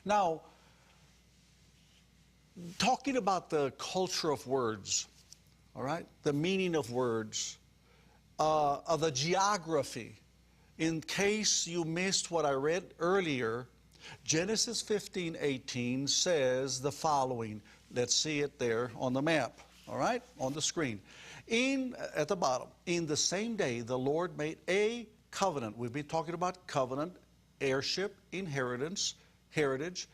Now, talking about the culture of words, all right, the meaning of words, of the geography. In case you missed what I read earlier, Genesis 15:18 says the following. Let's see it there on the map, all right, on the screen. At the bottom, in the same day the Lord made a covenant. We've been talking about covenant, heirship, inheritance, heritage.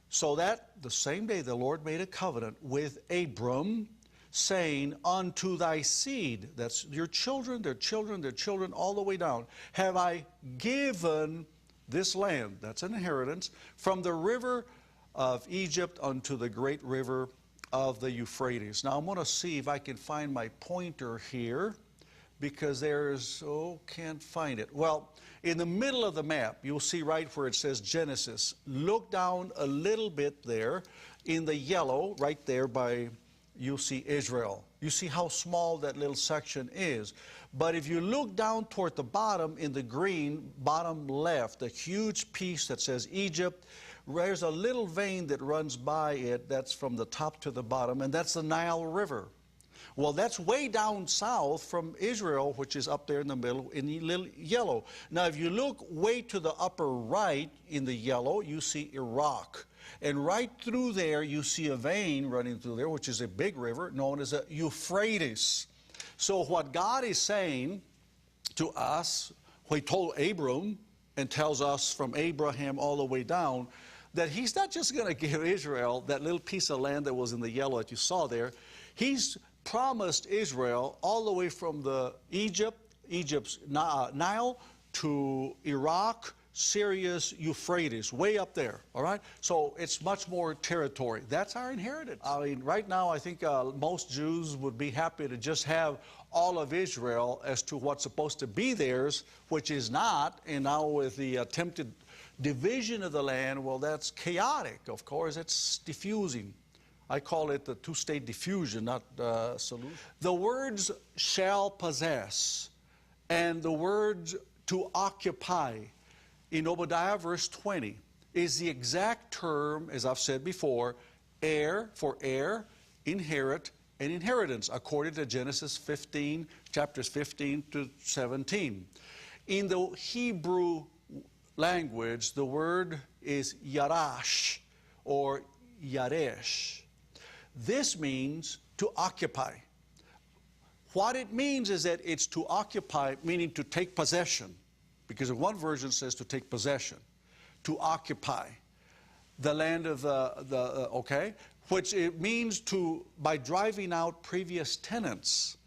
So that the same day the Lord made a covenant with Abram, saying, unto thy seed, that's your children, their children, their children, all the way down, have I given this land, that's an inheritance, from the river of Egypt unto the great river of the Euphrates. Now I'm going to see if I can find my pointer here, because there's, can't find it. Well, in the middle of the map, you'll see right where it says Genesis. Look down a little bit there in the yellow, right there by, you'll see Israel. You see how small that little section is. But if you look down toward the bottom in the green, bottom left, a huge piece that says Egypt, there's a little vein that runs by it that's from the top to the bottom, and that's the Nile River. Well, that's way down south from Israel, which is up there in the middle in the little yellow. Now, if you look way to the upper right in the yellow, you see Iraq. And right through there, you see a vein running through there, which is a big river known as a Euphrates. So what God is saying to us, he told Abram and tells us from Abraham all the way down, that he's not just going to give Israel that little piece of land that was in the yellow that you saw there. He's promised Israel all the way from the Egypt's Nile to Iraq, Syria's Euphrates, way up there, all right? So it's much more territory. That's our inheritance. I mean, right now I think most Jews would be happy to just have all of Israel as to what's supposed to be theirs, which is not. And now with the attempted division of the land, well, that's chaotic, of course. It's diffusing. I call it the two-state diffusion, not solution. The words shall possess and the words to occupy in Obadiah verse 20 is the exact term, as I've said before, heir for heir, inherit, and inheritance, according to Genesis 15, chapters 15 to 17. In the Hebrew language, the word is yarash or yaresh. This means to occupy. What it means is that it's to occupy, meaning to take possession, because one version says to take possession, to occupy the land of okay, which it means to, by driving out previous tenants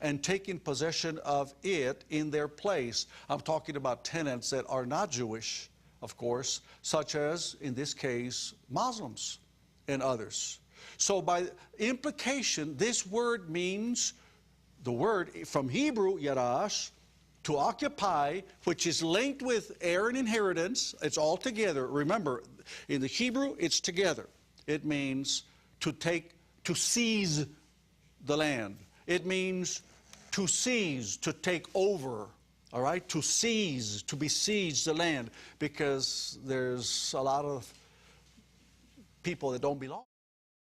and taking possession of it in their place. I'm talking about tenants that are not Jewish, of course, such as, in this case, Muslims and others. So by implication, this word means, the word from Hebrew, yarash, to occupy, which is linked with heir and inheritance. It's all together. Remember, in the Hebrew, it's together. It means to take, to seize the land. It means to seize, to take over, all right? To seize, to besiege the land, because there's a lot of people that don't belong.